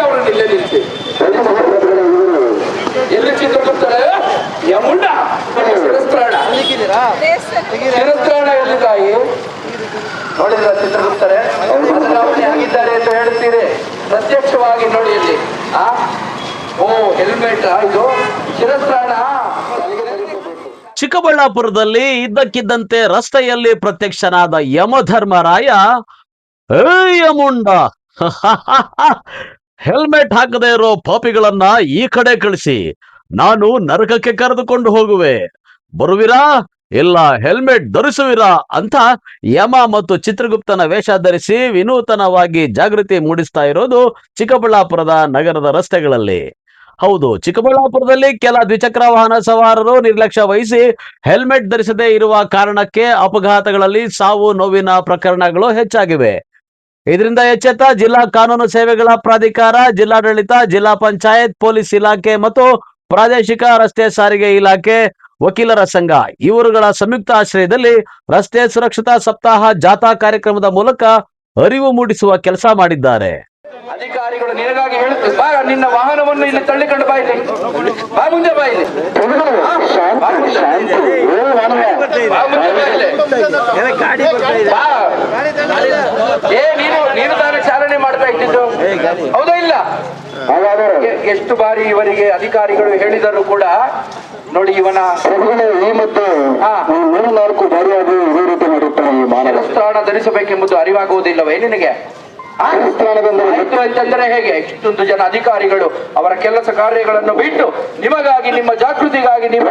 ಅವರನ್ನು ಇಲ್ಲೇ ನಿಲ್ಲಿಸಿ. ಎಲ್ಲಿ ಚಿತ್ರಗುಪ್ತರೆ ಯಮುಂಡ ಶಿರಸ್ತ್ರಾಣ ಎಲ್ಲಿ ತಾಯಿ ನೋಡಿದ್ರ ಚಿತ್ರಗುಪ್ತರೆ ಬದಲಾವಣೆ ಆಗಿದ್ದಾರೆ ಅಂತ ಹೇಳ್ತೀರಿ. ಪ್ರತ್ಯಕ್ಷವಾಗಿ ನೋಡಿ ಇಲ್ಲಿ ಓ ಹೆಲ್ಮೆಟ್ ಇದು ಶಿರಸ್ತ್ರಾಣ. ಚಿಕ್ಕಬಳ್ಳಾಪುರದಲ್ಲಿ ಇದ್ದಕ್ಕಿದ್ದಂತೆ ರಸ್ತೆಯಲ್ಲಿ ಪ್ರತ್ಯಕ್ಷನಾದ ಯಮಧರ್ಮರಾಯ, ಯಮುಂಡ ಹೆಲ್ಮೆಟ್ ಹಾಕದೇ ಇರೋ ಪಾಪಿಗಳನ್ನ ಈ ಕಡೆ ಕಳಿಸಿ, ನಾನು ನರಕಕ್ಕೆ ಕರೆದುಕೊಂಡು ಹೋಗುವೆ, ಬರುವಿರಾ ಇಲ್ಲ ಹೆಲ್ಮೆಟ್ ಧರಿಸುವಿರಾ ಅಂತ ಯಮ ಮತ್ತು ಚಿತ್ರಗುಪ್ತನ ವೇಷ ಧರಿಸಿ ವಿನೂತನವಾಗಿ ಜಾಗೃತಿ ಮೂಡಿಸ್ತಾ ಇರೋದು ಚಿಕ್ಕಬಳ್ಳಾಪುರದ ನಗರದ ರಸ್ತೆಗಳಲ್ಲಿ. ಹೌದು, ಚಿಕ್ಕಬಳ್ಳಾಪುರದಲ್ಲಿ ಕೆಲ ದ್ವಿಚಕ್ರ ವಾಹನ ಸವಾರರು ನಿರ್ಲಕ್ಷ್ಯ ವಹಿಸಿ ಹೆಲ್ಮೆಟ್ ಧರಿಸದೇ ಇರುವ ಕಾರಣಕ್ಕೆ ಅಪಘಾತಗಳಲ್ಲಿ ಸಾವು ನೋವಿನ ಪ್ರಕರಣಗಳು ಹೆಚ್ಚಾಗಿವೆ. ಇದರಿಂದ ಎಚ್ಚೆತ್ತ ಜಿಲ್ಲಾ ಕಾನೂನು ಸೇವೆಗಳ ಪ್ರಾಧಿಕಾರ, ಜಿಲ್ಲಾಡಳಿತ, ಜಿಲ್ಲಾ ಪಂಚಾಯತ್, ಪೊಲೀಸ್ ಇಲಾಖೆ ಮತ್ತು ಪ್ರಾದೇಶಿಕ ರಸ್ತೆ ಸಾರಿಗೆ ಇಲಾಖೆ, ವಕೀಲರ ಸಂಘ ಇವರುಗಳ ಸಂಯುಕ್ತ ಆಶ್ರಯದಲ್ಲಿ ರಸ್ತೆ ಸುರಕ್ಷತಾ ಸಪ್ತಾಹ ಜಾಥಾ ಕಾರ್ಯಕ್ರಮದ ಮೂಲಕ ಅರಿವು ಮೂಡಿಸುವ ಕೆಲಸ ಮಾಡಿದ್ದಾರೆ. ಅಧಿಕಾರಿಗಳು ನಿನಗಾಗಿ ಹೇಳುತ್ತಾರೆ, ಬಾ ನಿನ್ನ ವಾಹನವನ್ನು ಇಲ್ಲಿ ತಳ್ಳಿಕೊಂಡು ಬಾ, ಇಲ್ಲಿ ಬಾ, ಮುಂದೆ ಬಾ, ಇಲ್ಲಿ ನೀನು ತಾನೇ ಚಾಲನೆ ಮಾಡ್ತಾ ಇದ್ದಿದ್ದು ಹೌದಾ ಇಲ್ಲ? ಎಷ್ಟು ಬಾರಿ ಇವರಿಗೆ ಅಧಿಕಾರಿಗಳು ಹೇಳಿದರೂ ಕೂಡ ನೋಡಿ ಇವನ ಶಿರಸ್ತ್ರಾಣ ಧರಿಸಬೇಕೆಂಬುದು ಅರಿವಾಗುವುದಿಲ್ಲವೇ ನಿನಗೆ? ಅಂತಂದ್ರೆ ಹೇಗೆ? ಇಷ್ಟೊಂದು ಜನ ಅಧಿಕಾರಿಗಳು ಅವರ ಕೆಲಸ ಕಾರ್ಯಗಳನ್ನು ಬಿಟ್ಟು ನಿಮಗಾಗಿ, ನಿಮ್ಮ ಜಾಗೃತಿಗಾಗಿ, ನಿಮ್ಮ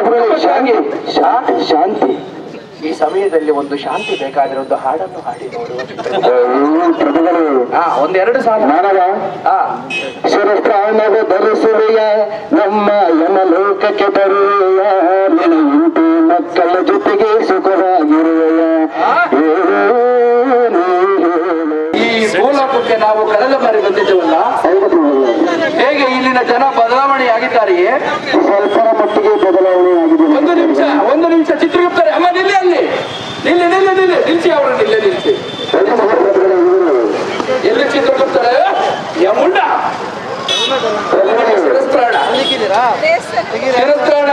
ಶಾಂತಿ ಈ ಸಮಯದಲ್ಲಿ ಒಂದು ಶಾಂತಿ ಬೇಕಾದ್ರೆ ಒಂದು ಹಾಡನ್ನು ಹಾಡಿ ನೋಡುವ. ಒಂದೆರಡು ಸಾಲ ಶಿರಸ್ತ್ರಾಣದ ಧರಿಸುವೆಯ ನಮ್ಮ ಯಮಲೋಕಕ್ಕೆ ಬರುವೆಯ, ಮಕ್ಕಳ ಜೊತೆಗೆ ಸುಖವಾಗಿರುವೆಯ. ಈ ಭೂಲೋಕಕ್ಕೆ ನಾವು ಕಳೆದ ಬಾರಿ ಬಂದಿದ್ದೇವಲ್ಲ, ಹೇಗೆ ಇಲ್ಲಿನ ಜನ ಬದಲಾವಣೆ ಆಗಿದ್ದಾರೆಯೇ? ಸ್ವಲ್ಪರ ಮಟ್ಟಿಗೆ ಬದಲಾವಣೆ ಆಗಿದೆ. ಒಂದು ನಿಮಿಷ ಚಿತ್ರಗುಪ್ತರೆ, ಅಮ್ಮ ನಿಲ್ಲಿ, ಅಲ್ಲಿ ನಿಲ್ಲಿಸಿ, ಅವರನ್ನು ಇಲ್ಲೇ ನಿಲ್ಲಿಸಿ. ಎಲ್ಲಿ ಚಿತ್ರಗುಪ್ತರೆ ಯಮುಂಡ ಶಿರಸ್ತ್ರಾಣ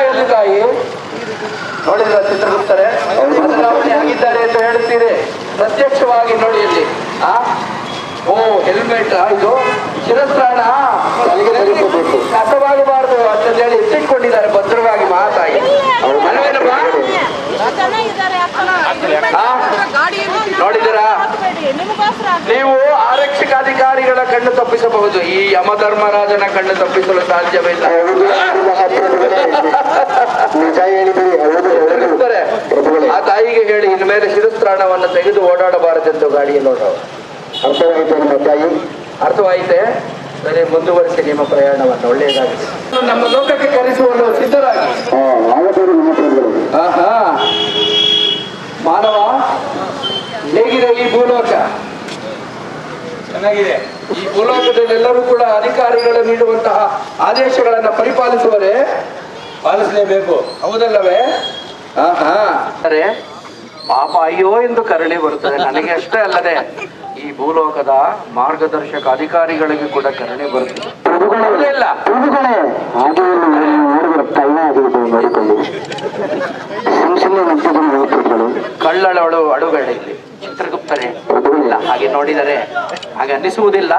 ಎಲ್ಲಿ ತಾಯಿ ನೋಡಿದ್ರ ಚಿತ್ರಗುಪ್ತರೆ ಬದಲಾವಣೆ ಆಗಿದ್ದಾರೆ ಅಂತ ಹೇಳ್ತೀರಿ. ಪ್ರತ್ಯಕ್ಷವಾಗಿ ನೋಡಿ ಇಲ್ಲಿ ಓ ಹೆಲ್ಮೆಟ್ ಇದು ಶಿರಸ್ತ್ರಾಣ ಕಸವಾಗಬಾರದು ಅಂತ ಹೇಳಿ ಎತ್ತಿಟ್ಕೊಂಡಿದ್ದಾರೆ ಭದ್ರವಾಗಿ ಮಾತಾಯಿ. ನೋಡಿದಿರಾ? ನೀವು ಆರಕ್ಷಕ ಅಧಿಕಾರಿಗಳ ಕಣ್ಣು ತಪ್ಪಿಸಬಹುದು, ಈ ಯಮಧರ್ಮರಾಜನ ಕಣ್ಣು ತಪ್ಪಿಸಲು ಸಾಧ್ಯವಿಲ್ಲ. ಆ ತಾಯಿಗೆ ಹೇಳಿ ಇನ್ಮೇಲೆ ಶಿರಸ್ತ್ರಾಣವನ್ನು ತೆಗೆದು ಓಡಾಡಬಾರದೆಂದು ಗಾಡಿಯಲ್ಲಿ ಓಡಾಡ. ಅರ್ಥವಾಯಿತೆ? ಸರಿ, ಮುಂದುವರಿಸಿ ನಿಮ್ಮ ಪ್ರಯಾಣವನ್ನು. ಒಳ್ಳೆಯದಾಗಿದೆ. ನಮ್ಮ ಲೋಕಕ್ಕೆ ಕರೆಸುವಲು ಸಿದ್ಧರಾಗಿ. ಮಾನವ, ಹೇಗಿದೆ ಈ ಭೂಲೋಕ? ಚೆನ್ನಾಗಿದೆ. ಈ ಭೂಲೋಕದಲ್ಲಿ ಎಲ್ಲರೂ ಕೂಡ ಅಧಿಕಾರಿಗಳು ನೀಡುವಂತಹ ಆದೇಶಗಳನ್ನು ಪರಿಪಾಲಿಸುವರೆ, ಪಾಲಿಸಲೇಬೇಕು, ಹೌದಲ್ಲವೇ? ಸರಿ, ಪಾಪ ಅಯ್ಯೋ ಎಂದು ಕರಳಿ ಬರುತ್ತದೆ. ನನಗೆ ಅಷ್ಟೇ ಅಲ್ಲದೆ ಈ ಭೂಲೋಕದ ಮಾರ್ಗದರ್ಶಕ ಅಧಿಕಾರಿಗಳಿಗೆ ಕೂಡ ಕರುಣೆ ಬರುತ್ತದೆ. ಕಳ್ಳಳವಳು ಅಡುಬೇಡ ಇಲ್ಲಿ ಚಿತ್ರಗುಪ್ತರೆ, ಹಾಗೆ ನೋಡಿದರೆ ಹಾಗೆ ಅನ್ನಿಸುವುದಿಲ್ಲ.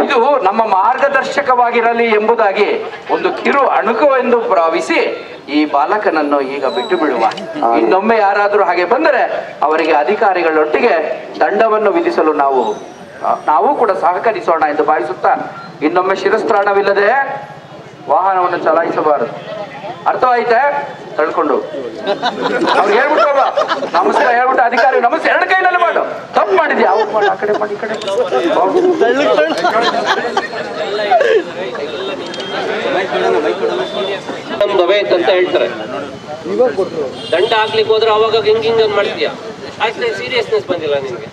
ಇದು ನಮ್ಮ ಮಾರ್ಗದರ್ಶಕವಾಗಿರಲಿ ಎಂಬುದಾಗಿ ಒಂದು ಕಿರು ಅಣುಕವೆಂದು ಭಾವಿಸಿ ಈ ಬಾಲಕನನ್ನು ಈಗ ಬಿಟ್ಟು ಬಿಡುವ. ಇನ್ನೊಮ್ಮೆ ಯಾರಾದರೂ ಹಾಗೆ ಬಂದರೆ ಅವರಿಗೆ ಅಧಿಕಾರಿಗಳೊಟ್ಟಿಗೆ ದಂಡವನ್ನು ವಿಧಿಸಲು ನಾವು ಕೂಡ ಸಹಕರಿಸೋಣ ಎಂದು ಭಾವಿಸುತ್ತಾ ಇನ್ನೊಮ್ಮೆ ಶಿರಸ್ತ್ರಾಣವಿಲ್ಲದೆ ವಾಹನವನ್ನು ಚಲಾಯಿಸಬಾರದು. ಅರ್ಥವಾಯ್ತೆ? ತಳ್ಕೊಂಡು ಅವ್ರಿಗೆ ಹೇಳ್ಬಿಟ್ಟು ನಮಸ್ಕಾರ ಹೇಳ್ಬಿಟ್ಟು ಅಧಿಕಾರಿ ನಮಸ್ತೆ ಎರಡು ಕೈನಲ್ಲಿ ಮಾಡು. ತಪ್ಪು ಮಾಡಿದ್ಯಾ? ಆ ಕಡೆ ಮಾಡಿ, ಈ ಕಡೆ ಅಂತ ಹೇಳ್ತಾರೆ. ದಂಡ ಹಾಕ್ಲಿಕ್ಕೆ ಹೋದ್ರೆ ಅವಾಗ ಹಿಂಗ ಮಾಡ್ತೀಯಾ? ಅಷ್ಟೇ ಸೀರಿಯಸ್ನೆಸ್ ಬಂದಿಲ್ಲ ನಿನ್ಗೆ.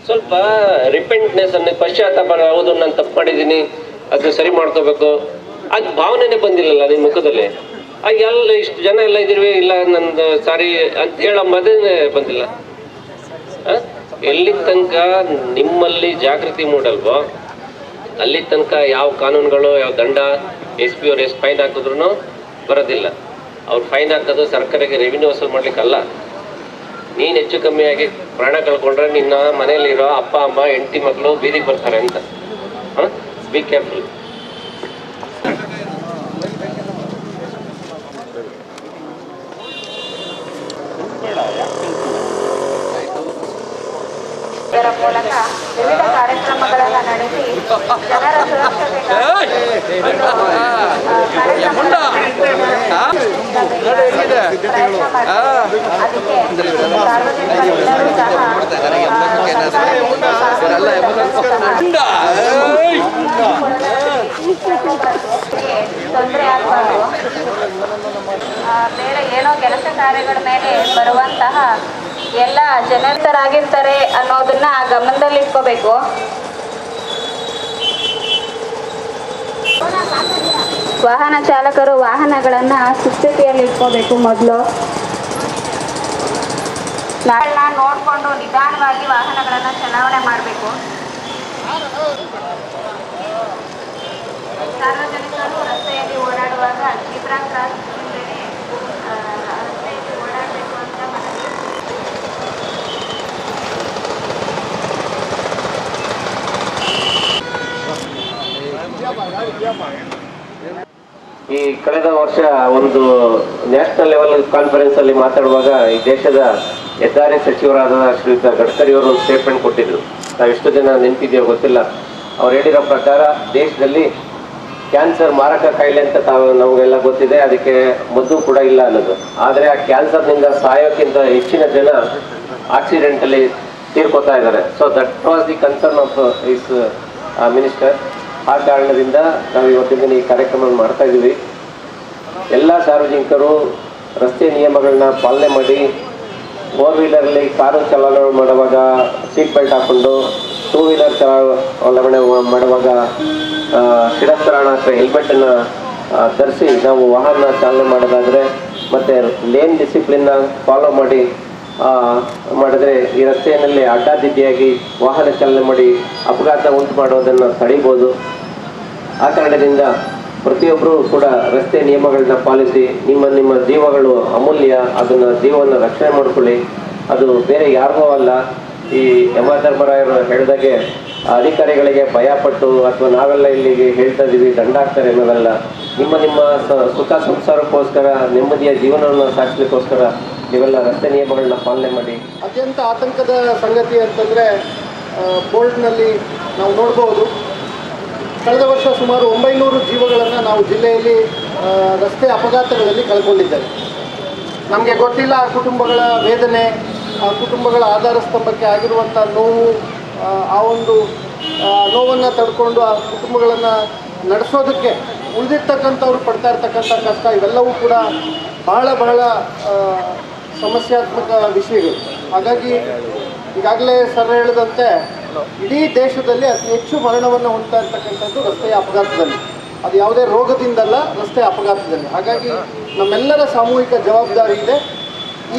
ಸ್ವಲ್ಪ ರಿಪೆಂಟ್ನೆಸ್ ಅನ್ನ, ಪಶ್ಚಾತ್ತಾಪ, ಹೌದು ನಾನು ತಪ್ಪು ಮಾಡಿದ್ದೀನಿ, ಅದನ್ನ ಸರಿ ಮಾಡ್ಕೋಬೇಕು, ಅದು ಭಾವನೆನೇ ಬಂದಿಲ್ಲಲ್ಲ ನಿನ್ ಮುಖದಲ್ಲಿ. ಎಲ್ಲ ಇಷ್ಟು ಜನ ಎಲ್ಲ ಇದಿರ್ವಿ, ಇಲ್ಲ ನಂದು ಸಾರಿ ಅಂತ ಹೇಳೋ ಮದೇನೆ ಬಂದಿಲ್ಲ. ಎಲ್ಲಿ ತನಕ ನಿಮ್ಮಲ್ಲಿ ಜಾಗೃತಿ ಮೂಡಲ್ವೋ ಅಲ್ಲಿ ತನಕ ಯಾವ ಕಾನೂನುಗಳು, ಯಾವ ದಂಡ, SP ಅವ್ರು ಎಷ್ಟು ಫೈನ್ ಹಾಕಿದ್ರು ಬರೋದಿಲ್ಲ. ಅವ್ರು ಫೈನ್ ಹಾಕೋದು ಸರ್ಕಾರಕ್ಕೆ ರೆವಿನ್ಯೂ ವಸೂಲು ಮಾಡ್ಲಿಕ್ಕಲ್ಲ. ನೀನು ಹೆಚ್ಚು ಕಮ್ಮಿಯಾಗಿ ಪ್ರಾಣ ಕಳ್ಕೊಂಡ್ರೆ ನಿನ್ನ ಮನೇಲಿರೋ ಅಪ್ಪ ಅಮ್ಮ ಹೆಂಡತಿ ಮಕ್ಕಳು ಬೀದಿಗೆ ಬರ್ತಾರೆ ಅಂತ. Be careful. ಇದರ ಮೂಲಕ ವಿವಿಧ ಕಾರ್ಯಕ್ರಮಗಳನ್ನು ನಡೆಸಿ ಜನರ ತೊಂದರೆ ಆಗಬಾರ್ದು. ಬೇರೆ ಏನೋ ಕೆಲಸ ಕಾರ್ಯಗಳ ಮೇಲೆ ಬರುವಂತಹ ಎಲ್ಲ ಜನರಿತರಾಗಿರ್ತಾರೆ ಅನ್ನೋದನ್ನ ಗಮನದಲ್ಲಿಟ್ಕೋಬೇಕು. ವಾಹನ ಚಾಲಕರು ವಾಹನಗಳನ್ನ ಸುಸ್ಥಿತಿಯಲ್ಲಿ ಇಟ್ಕೋಬೇಕು. ಮೊದಲು ನೋಡಿಕೊಂಡು ನಿಧಾನವಾಗಿ ವಾಹನಗಳನ್ನ ಚಲಾವಣೆ ಮಾಡಬೇಕು. ಸಾರ್ವಜನಿಕರು ರಸ್ತೆಯಲ್ಲಿ ಓಡಾಡುವಾಗ ಝೀಬ್ರಾ ಕ್ರಾಸ್ ರಸ್ತೆಯಲ್ಲಿ ಓಡಾಡಬೇಕು ಅಂತ ಮನವಿ. ಈ ಕಳೆದ ವರ್ಷ ಒಂದು ನ್ಯಾಷನಲ್ ಲೆವೆಲ್ ಕಾನ್ಫರೆನ್ಸ್ ಅಲ್ಲಿ ಮಾತಾಡುವಾಗ ಈ ದೇಶದ ಹೆದ್ದಾರಿ ಸಚಿವರಾದ ಶ್ರೀಯುತ ಗಡ್ಕರಿ ಅವರು ಸ್ಟೇಟ್ಮೆಂಟ್ ಕೊಟ್ಟಿದ್ರು. ನಾವು ಎಷ್ಟು ಜನ ನೆನಪಿದೆಯೋ ಗೊತ್ತಿಲ್ಲ. ಅವ್ರು ಹೇಳಿರೋ ಪ್ರಕಾರ ದೇಶದಲ್ಲಿ ಕ್ಯಾನ್ಸರ್ ಮಾರಕ ಕಾಯಿಲೆ ಅಂತ ನಮಗೆಲ್ಲ ಗೊತ್ತಿದೆ, ಅದಕ್ಕೆ ಮದ್ದು ಕೂಡ ಇಲ್ಲ ಅನ್ನೋದು. ಆದರೆ ಆ ಕ್ಯಾನ್ಸರ್ನಿಂದ ಸಾಯೋಕ್ಕಿಂತ ಹೆಚ್ಚಿನ ಜನ ಆಕ್ಸಿಡೆಂಟಲ್ಲಿ ತೀರ್ಕೋತಾ ಇದ್ದಾರೆ. So that was the concern of is minister. ಆ ಕಾರಣದಿಂದ ನಾವು ಇವತ್ತಿನ ದಿನ ಈ ಕಾರ್ಯಕ್ರಮ ಮಾಡ್ತಾ ಇದ್ದೀವಿ. ಎಲ್ಲ ಸಾರ್ವಜನಿಕರು ರಸ್ತೆ ನಿಯಮಗಳನ್ನ ಪಾಲನೆ ಮಾಡಿ, 4 ವೀಲರಲ್ಲಿ ಕಾರು ಚಾಲನೆ ಮಾಡುವಾಗ ಸೀಟ್ ಬೆಲ್ಟ್ ಹಾಕ್ಕೊಂಡು, 2 ವೀಲರ್ ಚಾಲನೆ ಮಾಡುವಾಗ ಶಿರಸ್ತ್ರಾಣ ಅಥವಾ ಹೆಲ್ಮೆಟನ್ನು ಧರಿಸಿ ನಾವು ವಾಹನ ಚಾಲನೆ ಮಾಡೋದಾದರೆ, ಮತ್ತು ಲೇನ್ ಡಿಸಿಪ್ಲಿನ್ನ ಫಾಲೋ ಮಾಡಿದ್ರೆ ಈ ರಸ್ತೆಯಲ್ಲಿ ಅಡ್ಡಾದಿಡ್ಡಿಯಾಗಿ ವಾಹನ ಚಾಲನೆ ಮಾಡಿ ಅಪಘಾತ ಉಂಟು ಮಾಡೋದನ್ನು ತಡಿಬೋದು. ಆ ಕಾರಣದಿಂದ ಪ್ರತಿಯೊಬ್ಬರೂ ಕೂಡ ರಸ್ತೆ ನಿಯಮಗಳನ್ನ ಪಾಲಿಸಿ, ನಿಮ್ಮ ಜೀವಗಳು ಅಮೂಲ್ಯ, ಅದನ್ನು ಜೀವವನ್ನು ರಕ್ಷಣೆ ಮಾಡಿಕೊಳ್ಳಿ. ಅದು ಬೇರೆ ಯಾರಿಗೂ ಅಲ್ಲ. ಈ ಯಮಧರ್ಮರಾಯರು ಹೇಳಿದಾಗೆ ಅಧಿಕಾರಿಗಳಿಗೆ ಭಯಪಟ್ಟು ಅಥವಾ ನಾವೆಲ್ಲ ಇಲ್ಲಿಗೆ ಹೇಳ್ತಾ ಇದ್ದೀವಿ ದಂಡ ಹಾಕ್ತಾರೆ ಅನ್ನೋದಲ್ಲ. ನಿಮ್ಮ ಸುಖ ಸಂಸಾರಕ್ಕೋಸ್ಕರ, ನೆಮ್ಮದಿಯ ಜೀವನವನ್ನು ಸಾಗಿಸ್ಲಿಕ್ಕೋಸ್ಕರ ನೀವೆಲ್ಲ ರಸ್ತೆ ನಿಯಮಗಳನ್ನ ಪಾಲನೆ ಮಾಡಿ. ಅತ್ಯಂತ ಆತಂಕದ ಸಂಗತಿ ಅಂತಂದರೆ ಬೋಲ್ಟ್ನಲ್ಲಿ ನಾವು ನೋಡ್ಬೋದು, ಕಳೆದ ವರ್ಷ ಸುಮಾರು 900 ಜೀವಗಳನ್ನು ನಾವು ಜಿಲ್ಲೆಯಲ್ಲಿ ರಸ್ತೆ ಅಪಘಾತಗಳಲ್ಲಿ ಕಳ್ಕೊಂಡಿದ್ದೇವೆ. ನಮಗೆ ಗೊತ್ತಿಲ್ಲ ಆ ಕುಟುಂಬಗಳ ವೇದನೆ, ಆ ಕುಟುಂಬಗಳ ಆಧಾರ ಸ್ತಂಭಕ್ಕೆ ಆಗಿರುವಂಥ ನೋವು, ಆ ಒಂದು ನೋವನ್ನು ತಡ್ಕೊಂಡು ಆ ಕುಟುಂಬಗಳನ್ನು ನಡೆಸೋದಕ್ಕೆ ಉಳಿದಿರ್ತಕ್ಕಂಥವ್ರು ಪಡ್ತಾ ಇರ್ತಕ್ಕಂಥ ಕಷ್ಟ, ಇವೆಲ್ಲವೂ ಕೂಡ ಬಹಳ ಸಮಸ್ಯಾತ್ಮಕ ವಿಷಯಗಳು. ಹಾಗಾಗಿ ಈಗಾಗಲೇ ಸರ್ ಹೇಳಿದಂತೆ ಇಡೀ ದೇಶದಲ್ಲಿ ಅತಿ ಹೆಚ್ಚು ಮರಣವನ್ನು ಹೊಂದ್ತಾ ಇರ್ತಕ್ಕಂಥದ್ದು ರಸ್ತೆಯ ಅಪಘಾತದಲ್ಲಿ. ಅದು ಯಾವುದೇ ರೋಗದಿಂದಲ್ಲ, ರಸ್ತೆ ಅಪಘಾತದಲ್ಲಿ. ಹಾಗಾಗಿ ನಮ್ಮೆಲ್ಲರ ಸಾಮೂಹಿಕ ಜವಾಬ್ದಾರಿ ಇದೆ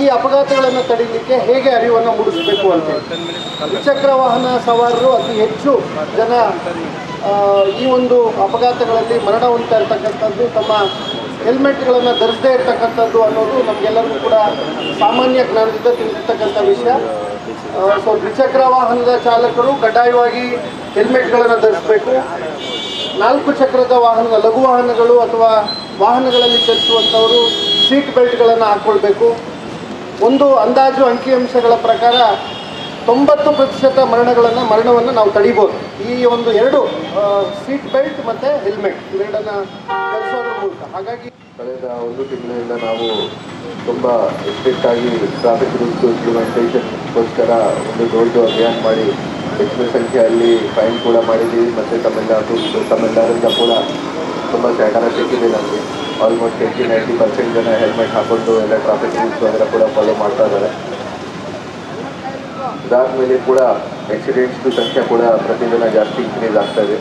ಈ ಅಪಘಾತಗಳನ್ನು ತಡೀಲಿಕ್ಕೆ ಹೇಗೆ ಅರಿವನ್ನು ಮೂಡಿಸಬೇಕು ಅಂತೇಳಿ. ದ್ವಿಚಕ್ರ ವಾಹನ ಸವಾರರು ಅತಿ ಹೆಚ್ಚು ಜನ ಈ ಒಂದು ಅಪಘಾತಗಳಲ್ಲಿ ಮರಣ ಹೊಂದ್ತಾ ಇರ್ತಕ್ಕಂಥದ್ದು, ತಮ್ಮ ಹೆಲ್ಮೆಟ್ಗಳನ್ನು ಧರಿಸದೇ ಇರ್ತಕ್ಕಂಥದ್ದು ಅನ್ನೋದು ನಮಗೆಲ್ಲರಿಗೂ ಕೂಡ ಸಾಮಾನ್ಯ ಜ್ಞಾನದಿಂದ ತಿಳಿದಿರ್ತಕ್ಕಂಥ ವಿಷಯ. ಸೊ ದ್ವಿಚಕ್ರ ವಾಹನದ ಚಾಲಕರು ಕಡ್ಡಾಯವಾಗಿ ಹೆಲ್ಮೆಟ್ಗಳನ್ನು ಧರಿಸಬೇಕು. 4 ಚಕ್ರದ ವಾಹನದ ಲಘು ವಾಹನಗಳು ಅಥವಾ ವಾಹನಗಳಲ್ಲಿ ಚಲಿಸುವಂಥವರು ಸೀಟ್ ಬೆಲ್ಟ್ಗಳನ್ನು ಹಾಕ್ಕೊಳ್ಬೇಕು. ಒಂದು ಅಂದಾಜು ಅಂಕಿಅಂಶಗಳ ಪ್ರಕಾರ 90% ಮರಣವನ್ನು ನಾವು ತಡಿಬೋದು ಈ ಒಂದು 2 ಸೀಟ್ ಬೆಲ್ಟ್ ಮತ್ತು ಹೆಲ್ಮೆಟ್ ಇವೆರಡನ್ನು ಧರಿಸೋದ್ರ ಮೂಲಕ. ಹಾಗಾಗಿ ಕಳೆದ 1 ತಿಂಗಳಿಂದ ನಾವು ತುಂಬ ಸ್ಟ್ರಿಕ್ಟಾಗಿ ಟ್ರಾಫಿಕ್ ರೂಲ್ಸ್ ಇಂಪ್ಲಿಮೆಂಟೇಷನ್ಗೋಸ್ಕರ ಒಂದು ದೊಡ್ಡ ಅಭಿಯಾನ ಮಾಡಿ ಹೆಚ್ಚಿನ ಸಂಖ್ಯೆಯಲ್ಲಿ ಫೈನ್ ಕೂಡ ಮಾಡಿದ್ದೀವಿ. ಮತ್ತು ತಮ್ಮೆಲ್ಲರಿಂದ ಕೂಡ ತುಂಬ ಸಹಕಾರ ಸಿಕ್ಕಿದೆ ನಮಗೆ. ಆಲ್ಮೋಸ್ಟ್ 80-90% ಜನ ಹೆಲ್ಮೆಟ್ ಹಾಕ್ಕೊಂಡು ಎಲ್ಲ ಟ್ರಾಫಿಕ್ ರೂಲ್ಸ್ ಅದರ ಕೂಡ ಫಾಲೋ ಮಾಡ್ತಾ ಇದ್ದಾರೆ. ಇದಾದಮೇಲೆ ಕೂಡ ಆಕ್ಸಿಡೆಂಟ್ಸ್ದು ಸಂಖ್ಯೆ ಕೂಡ ಪ್ರತಿದಿನ ಜಾಸ್ತಿ ಇನ್ಕ್ರೀಸ್ ಆಗ್ತಾ ಇದೆ.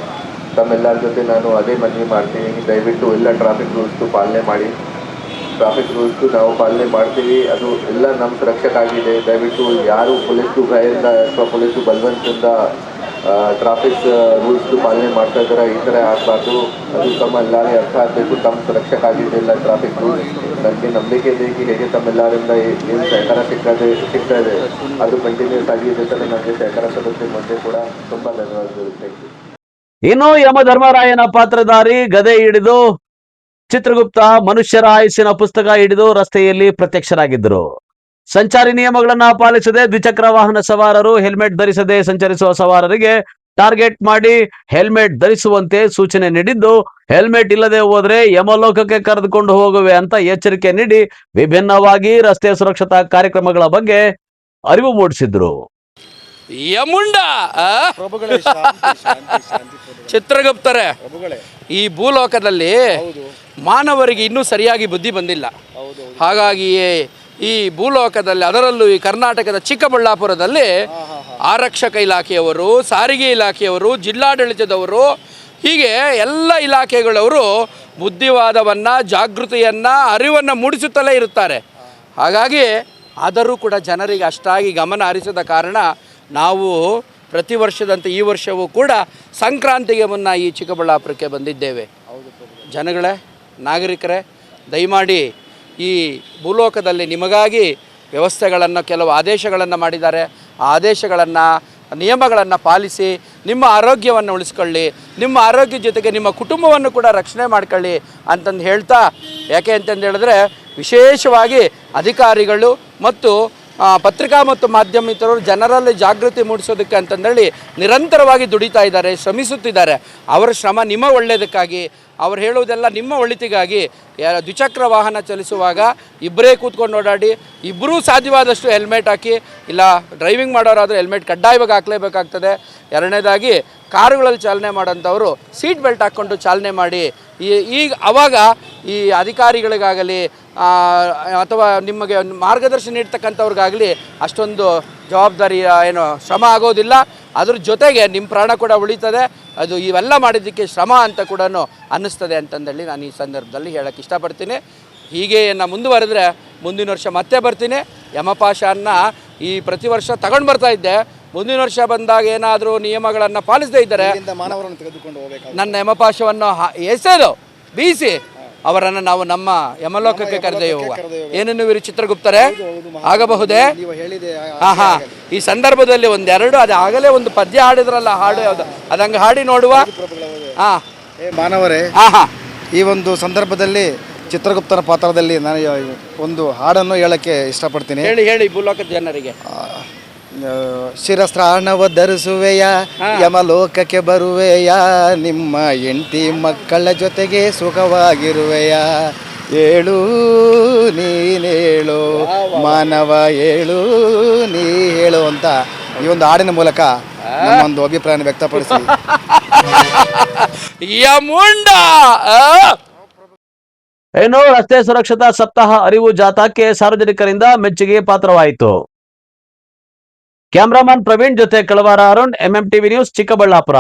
ತಮ್ಮೆಲ್ಲರ ಜೊತೆ ನಾನು ಅದೇ ಮನವಿ ಮಾಡ್ತೀನಿ, ದಯವಿಟ್ಟು ಎಲ್ಲ ಟ್ರಾಫಿಕ್ ರೂಲ್ಸ್ದು ಪಾಲನೆ ಮಾಡಿ. ಟ್ರಾಫಿಕ್ ರೂಲ್ಸ್ ನಾವು ಪಾಲನೆ ಮಾಡ್ತೀವಿ. ಅದು ಎಲ್ಲ ನಮ್ಮ ಸುರಕ್ಷಕ್ಕಾಗಿದೆ. ದಯವಿಟ್ಟು ಯಾರು ಪೊಲೀಸು ಭಯದಿಂದ ಅಥವಾ ಪೊಲೀಸು ಬಲವಂತದಿಂದ ಟ್ರಾಫಿಕ್ ರೂಲ್ಸ್ ಪಾಲನೆ ಮಾಡ್ತಾ ಇದ್ದಾರೆ, ಈ ಥರ ಆಗಬಾರ್ದು. ಅದು ತಮ್ಮೆಲ್ಲರಿಗೆ ಅರ್ಥ ಆಗಬೇಕು. ತಮ್ಮ ಸುರಕ್ಷಕ್ಕಾಗಿದೆ ಎಲ್ಲ ಟ್ರಾಫಿಕ್ ರೂಲ್ಸ್. ನನಗೆ ನಂಬಿಕೆ ಇದೆ ಹೇಗೆ ತಮ್ಮೆಲ್ಲರಿಂದ ಏನು ಸಹಕಾರ ಸಿಗ್ತಾ ಇದೆ ಅದು ಕಂಟಿನ್ಯೂಸ್ ಆಗಿ ಇದೆ ಥರ ನನಗೆ ಸಹಕಾರ ಸದಸ್ಯ ಮುಂದೆ ಕೂಡ ತುಂಬ ಧನ್ಯವಾದಗಳು. Thank you. ಇನ್ನು ಯಮಧರ್ಮರಾಯನ ಪಾತ್ರಧಾರಿ ಗದೆ ಹಿಡಿದು ಚಿತ್ರಗುಪ್ತ ಮನುಷ್ಯರ ಆಯುಸ್ಸಿನ ಪುಸ್ತಕ ಹಿಡಿದು ರಸ್ತೆಯಲ್ಲಿ ಪ್ರತ್ಯಕ್ಷರಾಗಿದ್ದರು. ಸಂಚಾರಿ ನಿಯಮಗಳನ್ನ ಪಾಲಿಸದೆ ದ್ವಿಚಕ್ರ ವಾಹನ ಸವಾರರು ಹೆಲ್ಮೆಟ್ ಧರಿಸದೆ ಸಂಚರಿಸುವ ಸವಾರರಿಗೆ ಟಾರ್ಗೆಟ್ ಮಾಡಿ ಹೆಲ್ಮೆಟ್ ಧರಿಸುವಂತೆ ಸೂಚನೆ ನೀಡಿದ್ದು, ಹೆಲ್ಮೆಟ್ ಇಲ್ಲದೆ ಹೋದ್ರೆ ಯಮಲೋಕಕ್ಕೆ ಕರೆದುಕೊಂಡು ಹೋಗುವೆ ಅಂತ ಎಚ್ಚರಿಕೆ ನೀಡಿ ವಿಭಿನ್ನವಾಗಿ ರಸ್ತೆ ಸುರಕ್ಷತಾ ಕಾರ್ಯಕ್ರಮಗಳ ಬಗ್ಗೆ ಅರಿವು ಮೂಡಿಸಿದ್ರು. ಯಮುಂಡ ಚಿತ್ರಗುಪ್ತರೆ, ಈ ಭೂಲೋಕದಲ್ಲಿ ಮಾನವರಿಗೆ ಇನ್ನೂ ಸರಿಯಾಗಿ ಬುದ್ಧಿ ಬಂದಿಲ್ಲ. ಹಾಗಾಗಿಯೇ ಈ ಭೂಲೋಕದಲ್ಲಿ, ಅದರಲ್ಲೂ ಈ ಕರ್ನಾಟಕದ ಚಿಕ್ಕಬಳ್ಳಾಪುರದಲ್ಲಿ ಆರಕ್ಷಕ ಇಲಾಖೆಯವರು, ಸಾರಿಗೆ ಇಲಾಖೆಯವರು, ಜಿಲ್ಲಾಡಳಿತದವರು, ಹೀಗೆ ಎಲ್ಲ ಇಲಾಖೆಗಳವರು ಬುದ್ಧಿವಾದವನ್ನು, ಜಾಗೃತಿಯನ್ನು, ಅರಿವನ್ನು ಮೂಡಿಸುತ್ತಲೇ ಇರುತ್ತಾರೆ. ಹಾಗಾಗಿ ಆದರೂ ಕೂಡ ಜನರಿಗೆ ಅಷ್ಟಾಗಿ ಗಮನ ಹರಿಸದ ಕಾರಣ ನಾವು ಪ್ರತಿ ವರ್ಷದಂತೆ ಈ ವರ್ಷವೂ ಕೂಡ ಸಂಕ್ರಾಂತಿಗೆ ಮುನ್ನ ಈ ಚಿಕ್ಕಬಳ್ಳಾಪುರಕ್ಕೆ ಬಂದಿದ್ದೇವೆ. ಜನಗಳೇ, ನಾಗರಿಕರೇ, ದಯಮಾಡಿ ಈ ಭೂಲೋಕದಲ್ಲಿ ನಿಮಗಾಗಿ ವ್ಯವಸ್ಥೆಗಳನ್ನು, ಕೆಲವು ಆದೇಶಗಳನ್ನು ಮಾಡಿದ್ದಾರೆ. ಆ ಆದೇಶಗಳನ್ನು, ನಿಯಮಗಳನ್ನು ಪಾಲಿಸಿ ನಿಮ್ಮ ಆರೋಗ್ಯವನ್ನು ಉಳಿಸ್ಕೊಳ್ಳಿ, ನಿಮ್ಮ ಆರೋಗ್ಯ ಜೊತೆಗೆ ನಿಮ್ಮ ಕುಟುಂಬವನ್ನು ಕೂಡ ರಕ್ಷಣೆ ಮಾಡ್ಕೊಳ್ಳಿ ಅಂತಂದು ಹೇಳ್ತಾ, ಯಾಕೆ ಅಂತಂದು ಹೇಳಿದ್ರೆ ವಿಶೇಷವಾಗಿ ಅಧಿಕಾರಿಗಳು ಮತ್ತು ಪತ್ರಿಕಾ ಮತ್ತು ಮಾಧ್ಯಮಿಕರು ಜನರಲ್ಲಿ ಜಾಗೃತಿ ಮೂಡಿಸೋದಕ್ಕೆ ಅಂತಂದೇಳಿ ನಿರಂತರವಾಗಿ ದುಡಿತಾ ಇದ್ದಾರೆ, ಶ್ರಮಿಸುತ್ತಿದ್ದಾರೆ. ಅವರ ಶ್ರಮ ನಿಮ್ಮ ಒಳ್ಳೆಯದಕ್ಕಾಗಿ, ಅವ್ರು ಹೇಳುವುದೆಲ್ಲ ನಿಮ್ಮ ಒಳಿತಿಗಾಗಿ. ದ್ವಿಚಕ್ರ ವಾಹನ ಚಲಿಸುವಾಗ ಇಬ್ಬರೇ ಕೂತ್ಕೊಂಡು ಓಡಾಡಿ, ಇಬ್ಬರೂ ಸಾಧ್ಯವಾದಷ್ಟು ಹೆಲ್ಮೆಟ್ ಹಾಕಿ, ಇಲ್ಲ ಡ್ರೈವಿಂಗ್ ಮಾಡೋರಾದರೂ ಹೆಲ್ಮೆಟ್ ಕಡ್ಡಾಯವಾಗಿ ಹಾಕಲೇಬೇಕಾಗ್ತದೆ. ಎರಡನೇದಾಗಿ ಕಾರುಗಳಲ್ಲಿ ಚಾಲನೆ ಮಾಡೋಂಥವರು ಸೀಟ್ ಬೆಲ್ಟ್ ಹಾಕ್ಕೊಂಡು ಚಾಲನೆ ಮಾಡಿ. ಈಗ ಆವಾಗ ಈ ಅಧಿಕಾರಿಗಳಿಗಾಗಲಿ ಅಥವಾ ನಿಮಗೆ ಮಾರ್ಗದರ್ಶನ ನೀಡ್ತಕ್ಕಂಥವ್ರಿಗಾಗಲಿ ಅಷ್ಟೊಂದು ಜವಾಬ್ದಾರಿ ಏನು ಶ್ರಮ ಆಗೋದಿಲ್ಲ. ಅದ್ರ ಜೊತೆಗೆ ನಿಮ್ಮ ಪ್ರಾಣ ಕೂಡ ಉಳಿತದೆ. ಅದು ಇವೆಲ್ಲ ಮಾಡಿದ್ದಕ್ಕೆ ಶ್ರಮ ಅಂತ ಕೂಡ ಅನ್ನಿಸ್ತದೆ ಅಂತಂದೇಳಿ ನಾನು ಈ ಸಂದರ್ಭದಲ್ಲಿ ಹೇಳೋಕ್ಕೆ ಇಷ್ಟಪಡ್ತೀನಿ. ಹೀಗೆ ನಾನು ಮುಂದುವರೆದ್ರೆ ಮುಂದಿನ ವರ್ಷ ಮತ್ತೆ ಬರ್ತೀನಿ. ಯಮಪಾಶನ ಈ ಪ್ರತಿ ವರ್ಷ ತಗೊಂಡು ಬರ್ತಾ ಇದ್ದೆ. ಮುಂದಿನ ವರ್ಷ ಬಂದಾಗ ಏನಾದರೂ ನಿಯಮಗಳನ್ನು ಪಾಲಿಸದೇ ಇದ್ದರೆ ನನ್ನ ಯಮಪಾಶವನ್ನು ಎಸೆದು ಬೀಸಿ ಅವರನ್ನು ನಾವು ನಮ್ಮ ಯಮಲೋಕಕ್ಕೆ ಕರೆದೊಯ್ಯುವ. ಏನೇನು ಇವರು ಚಿತ್ರಗುಪ್ತರೇ ಆಗಬಹುದೇ? ಹಾ, ಈ ಸಂದರ್ಭದಲ್ಲಿ ಒಂದೆರಡು, ಅದು ಆಗಲೇ ಒಂದು ಪದ್ಯ ಹಾಡಿದ್ರಲ್ಲ, ಹಾಡು ಯಾವುದು ಅದಂಗೆ ಹಾಡಿ ನೋಡುವ. ಹಾ ಮಾನವರೇ, ಈ ಒಂದು ಸಂದರ್ಭದಲ್ಲಿ ಚಿತ್ರಗುಪ್ತನ ಪಾತ್ರದಲ್ಲಿ ನಾನು ಒಂದು ಹಾಡನ್ನು ಹೇಳಕ್ಕೆ ಇಷ್ಟಪಡ್ತೀನಿ. ಹೇಳಿ ಭೂಲೋಕದ ಜನರಿಗೆ. ಶಿರಸ್ತ್ರಾಣವ ಧರಿಸುವೆಯ, ಯಮಲೋಕಕ್ಕೆ ಬರುವೆಯ, ನಿಮ್ಮ ಹೆಂಡತಿ ಮಕ್ಕಳ ಜೊತೆಗೆ ಸುಖವಾಗಿರುವೆಯ, ಏಳು ನೀನೇಳು ಮಾನವ ಏಳು ನೀ ಹೇಳು ಅಂತ ಈ ಒಂದು ಹಾಡಿನ ಮೂಲಕ ನಮ್ಮೊಂದು ಅಭಿಪ್ರಾಯ ವ್ಯಕ್ತಪಡಿಸಿ. ಏನು ರಸ್ತೆ ಸುರಕ್ಷತಾ ಸಪ್ತಾಹ ಅರಿವು ಜಾಥಾಕ್ಕೆ ಸಾರ್ವಜನಿಕರಿಂದ ಮೆಚ್ಚುಗೆ ಪಾತ್ರವಾಯಿತು. ಕ್ಯಾಮರಾಮನ್ ಪ್ರವೀಣ್ ಜೊತೆ ಕಳವಾರ ಅರುಣ್, MMTV ನ್ಯೂಸ್, ಚಿಕ್ಕಬಳ್ಳಾಪುರ.